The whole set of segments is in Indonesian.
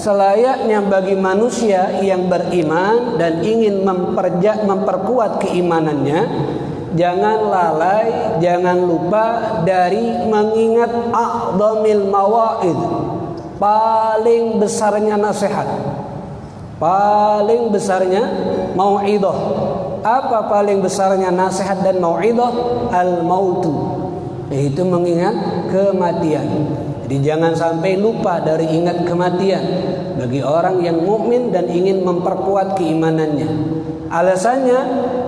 selayaknya bagi manusia yang beriman dan ingin memperkuat keimanannya, jangan lalai, jangan lupa dari mengingat a'dhamil mawa'id, paling besarnya nasihat, paling besarnya mau'idah. Apa paling besarnya nasihat dan mau'idah? Al-mautu, yaitu mengingat kematian. Jadi jangan sampai lupa dari ingat kematian bagi orang yang mukmin dan ingin memperkuat keimanannya. Alasannya,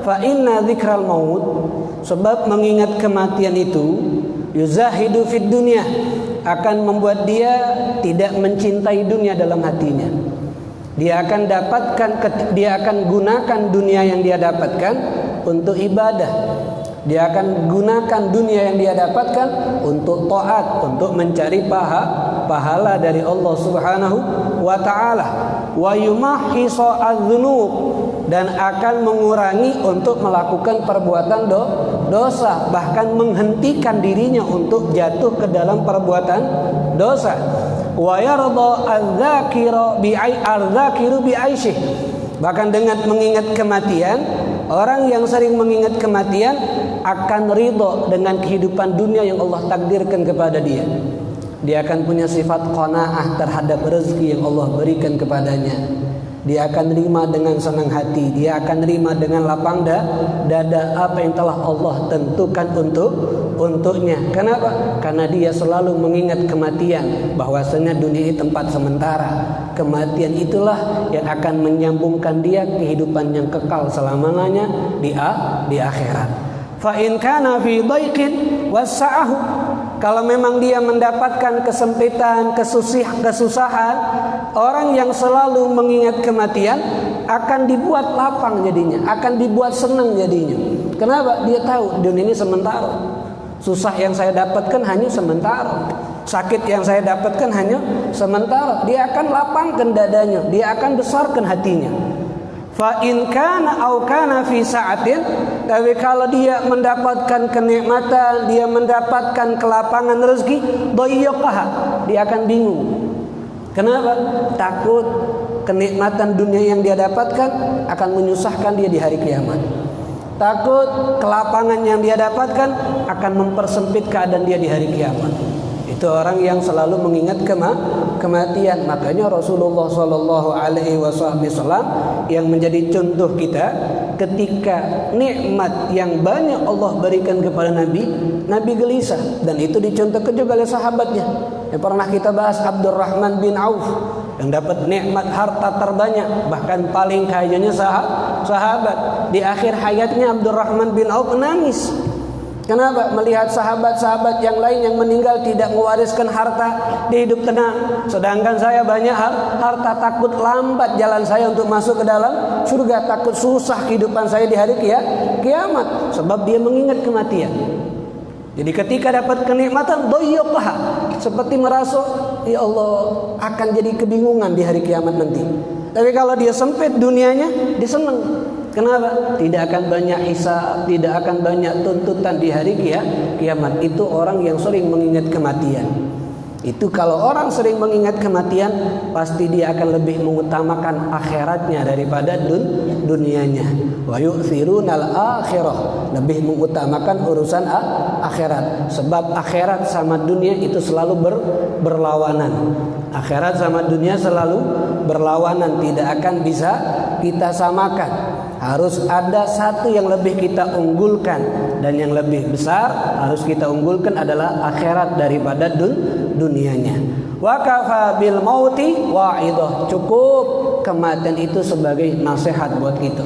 fa inna dzikral maut, sebab mengingat kematian itu yuzahidu fid dunya, akan membuat dia tidak mencintai dunia dalam hatinya. Dia akan gunakan dunia yang dia dapatkan untuk ibadah. Dia akan gunakan dunia yang dia dapatkan untuk taat, untuk mencari pahala dari Allah Subhanahu wa taala. Wa yumahhisu adz-dzunub, dan akan mengurangi untuk melakukan perbuatan dosa, bahkan menghentikan dirinya untuk jatuh ke dalam perbuatan dosa. Wa yarda adz-dzakiru bi'aisyih, bahkan dengan mengingat kematian, orang yang sering mengingat kematian akan ridho dengan kehidupan dunia yang Allah takdirkan kepada dia. Dia akan punya sifat qanaah terhadap rezeki yang Allah berikan kepadanya. Dia akan terima dengan senang hati. Dia akan terima dengan lapang dada apa yang telah Allah tentukan untuknya. Kenapa? Karena dia selalu mengingat kematian, bahwasanya dunia ini tempat sementara. Kematian itulah yang akan menyambungkan dia kehidupan yang kekal selama-lamanya di akhirat. Fa in kana fi dhaiqin wasa'ahu, kalau memang dia mendapatkan kesempitan, kesusahan, orang yang selalu mengingat kematian akan dibuat lapang jadinya, akan dibuat senang jadinya. Kenapa? Dia tahu dunia ini sementara. Susah yang saya dapatkan hanya sementara. Sakit yang saya dapatkan hanya sementara. Dia akan lapangkan dadanya, dia akan besarkan hatinya. Fa in kana au kana fi sa'atin, tapi kalau dia mendapatkan kenikmatan, dia mendapatkan kelapangan rezeki, dhayyaqaha, dia akan bingung. Kenapa? Takut kenikmatan dunia yang dia dapatkan akan menyusahkan dia di hari kiamat. Takut kelapangan yang dia dapatkan akan mempersempit keadaan dia di hari kiamat. Itu orang yang selalu mengingat kematian. Makanya Rasulullah Shallallahu Alaihi Wasallam yang menjadi contoh kita, ketika nikmat yang banyak Allah berikan kepada Nabi gelisah, dan itu dicontohkan juga oleh sahabatnya. Yang pernah kita bahas, Abdurrahman bin Auf, yang dapat nikmat harta terbanyak, bahkan paling kayanya sahabat. Di akhir hayatnya Abdurrahman bin Auf menangis. Kenapa? Melihat sahabat-sahabat yang lain yang meninggal tidak mewariskan harta, dia hidup tenang. Sedangkan saya banyak harta, takut lambat jalan saya untuk masuk ke dalam surga, takut susah kehidupan saya di hari kiamat. Sebab dia mengingat kematian. Jadi ketika dapat kenikmatan, dhayyaqaha, seperti merasa, ya Allah, akan jadi kebingungan di hari kiamat nanti. Tapi kalau dia sempit dunianya, dia senang. Kenapa? Tidak akan banyak hisab, tidak akan banyak tuntutan di hari kiamat. Itu orang yang sering mengingat kematian. Itu kalau orang sering mengingat kematian, pasti dia akan lebih mengutamakan akhiratnya daripada dunianya. Wa yu'thirunal akhirah, lebih mengutamakan urusan akhirat. Sebab akhirat sama dunia itu selalu berlawanan. Akhirat sama dunia selalu berlawanan, tidak akan bisa kita samakan. Harus ada satu yang lebih kita unggulkan, dan yang lebih besar harus kita unggulkan adalah akhirat daripada dunianya. Wa kafa bil mauti wa'idah, cukup kematian itu sebagai nasihat buat kita.